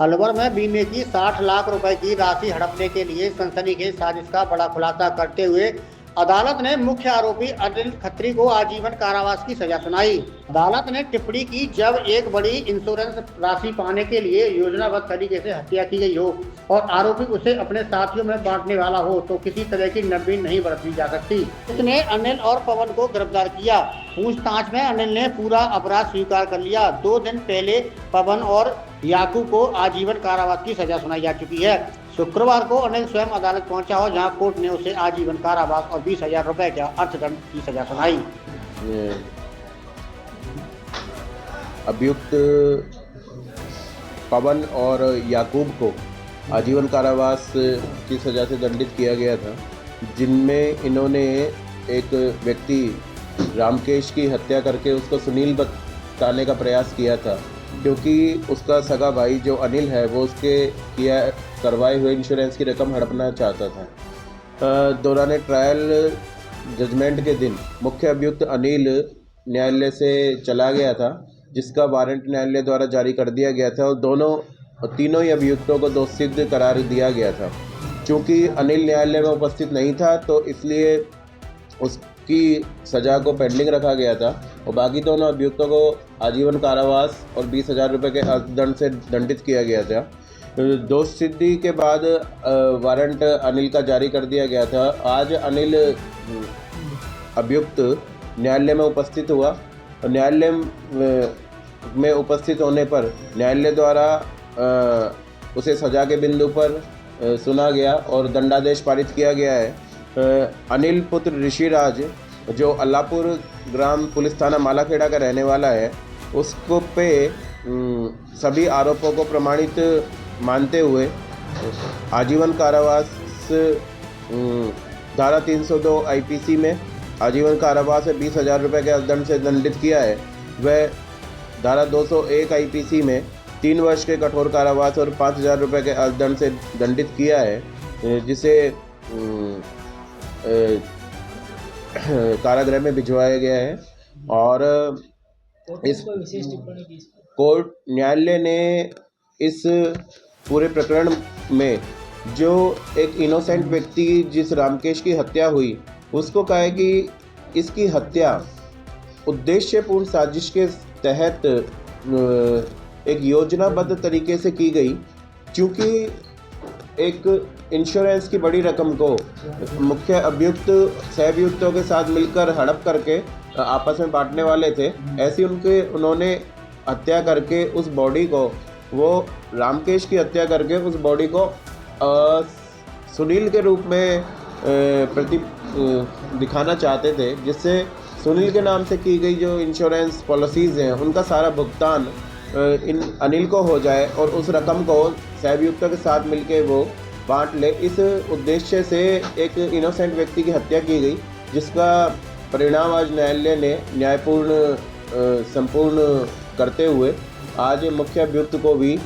अलवर में बीमे की 60 लाख रुपए की राशि हड़पने के लिए सनसनीखेज साजिश का बड़ा खुलासा करते हुए अदालत ने मुख्य आरोपी अनिल खत्री को आजीवन कारावास की सजा सुनाई। अदालत ने टिप्पणी की, जब एक बड़ी इंश्योरेंस राशि पाने के लिए योजनाबद्ध तरीके से हत्या की गई हो और आरोपी उसे अपने साथियों में बांटने वाला हो तो किसी तरह की नरमी नहीं बरती जा सकती। उसने अनिल और पवन को गिरफ्तार किया। पूछताछ में अनिल ने पूरा अपराध स्वीकार कर लिया। 2 दिन पहले पवन और याकूब को आजीवन कारावास की सजा सुनाई जा चुकी है। शुक्रवार को अनिल स्वयं अदालत पहुंचा और जहां कोर्ट ने उसे आजीवन कारावास और 20,000 रुपए का अर्थदंड की सजा सुनाई। अभियुक्त पवन और याकूब को आजीवन कारावास की सज़ा से दंडित किया गया था, जिनमें इन्होंने एक व्यक्ति रामकेश की हत्या करके उसको सुनील बताने का प्रयास किया था, क्योंकि उसका सगा भाई जो अनिल है वो उसके करवाए हुए इंश्योरेंस की रकम हड़पना चाहता था। दौरान ट्रायल जजमेंट के दिन मुख्य अभियुक्त अनिल न्यायालय से चला गया था, जिसका वारंट न्यायालय द्वारा जारी कर दिया गया था और तीनों ही अभियुक्तों को दोषसिद्ध करार दिया गया था। चूँकि अनिल न्यायालय में उपस्थित नहीं था तो इसलिए उसकी सज़ा को पेंडिंग रखा गया था और बाकी दोनों अभियुक्तों को आजीवन कारावास और 20,000 रुपये के अर्थदंड से दंडित किया गया था। दोष सिद्धि के बाद वारंट अनिल का जारी कर दिया गया था। आज अनिल अभियुक्त न्यायालय में उपस्थित हुआ और न्यायालय में उपस्थित होने पर न्यायालय द्वारा उसे सजा के बिंदु पर सुना गया और दंडादेश पारित किया गया है। अनिल पुत्र ऋषिराज, जो अल्लाहपुर ग्राम पुलिस थाना मालाखेड़ा का रहने वाला है, उसको पे सभी आरोपों को प्रमाणित मानते हुए आजीवन कारावास धारा 302 आईपीसी में आजीवन कारावास से 20,000 रुपये के अर्थदंड से दंडित किया है। वह धारा 201 आईपीसी में 3 वर्ष के कठोर कारावास और 5,000 रुपये के अर्थदंड से दंडित किया है, जिसे कारागृह में भिजवाया गया है। और इस कोर्ट न्यायालय ने इस पूरे प्रकरण में जो एक इनोसेंट व्यक्ति जिस रामकेश की हत्या हुई उसको कहा है कि इसकी हत्या उद्देश्यपूर्ण साजिश के तहत एक योजनाबद्ध तरीके से की गई, क्योंकि एक इंश्योरेंस की बड़ी रकम को मुख्य अभियुक्त सहअभियुक्तों के साथ मिलकर हड़प करके आपस में बांटने वाले थे। ऐसी उन्होंने हत्या करके उस बॉडी को, वो रामकेश की हत्या करके उस बॉडी को सुनील के रूप में दिखाना चाहते थे, जिससे सुनील के नाम से की गई जो इंश्योरेंस पॉलिसीज़ हैं उनका सारा भुगतान इन अनिल को हो जाए और उस रकम को सहअभियुक्तों के साथ मिलके वो बांट ले। इस उद्देश्य से एक इनोसेंट व्यक्ति की हत्या की गई, जिसका परिणाम आज न्यायालय ने न्यायपूर्ण संपूर्ण करते हुए आज मुख्य अभियुक्त को भी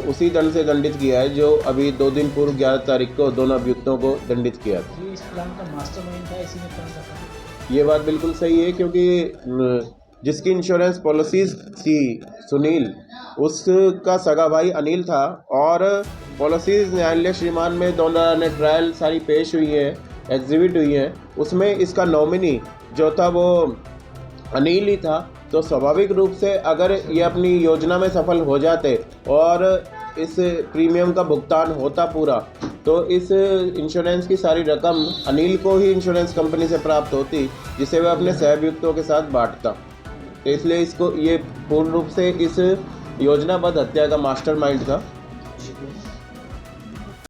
उसी दंड से दंडित किया है जो अभी 2 दिन पूर्व 11 तारीख को दोनों अभियुक्तों को दंडित किया था। ये इस प्लान का मास्टरमाइंड था, इसी ने प्लान रखा। ये बात बिल्कुल सही है, क्योंकि जिसकी इंश्योरेंस पॉलिसीज थी सुनील, उसका सगा भाई अनिल था और पॉलिसीज न्यायालय श्रीमान में दोनों ने ट्रायल सारी पेश हुई है, एग्जिबिट हुई है, उसमें इसका नॉमिनी जो था वो अनिल ही था। तो स्वाभाविक रूप से अगर ये अपनी योजना में सफल हो जाते और इस प्रीमियम का भुगतान होता पूरा, तो इस इंश्योरेंस की सारी रकम अनिल को ही इंश्योरेंस कंपनी से प्राप्त होती, जिसे वह अपने सहअभियुक्तों के साथ बांटता। तो इसलिए इसको ये पूर्ण रूप से इस योजनाबद्ध हत्या का मास्टरमाइंड था।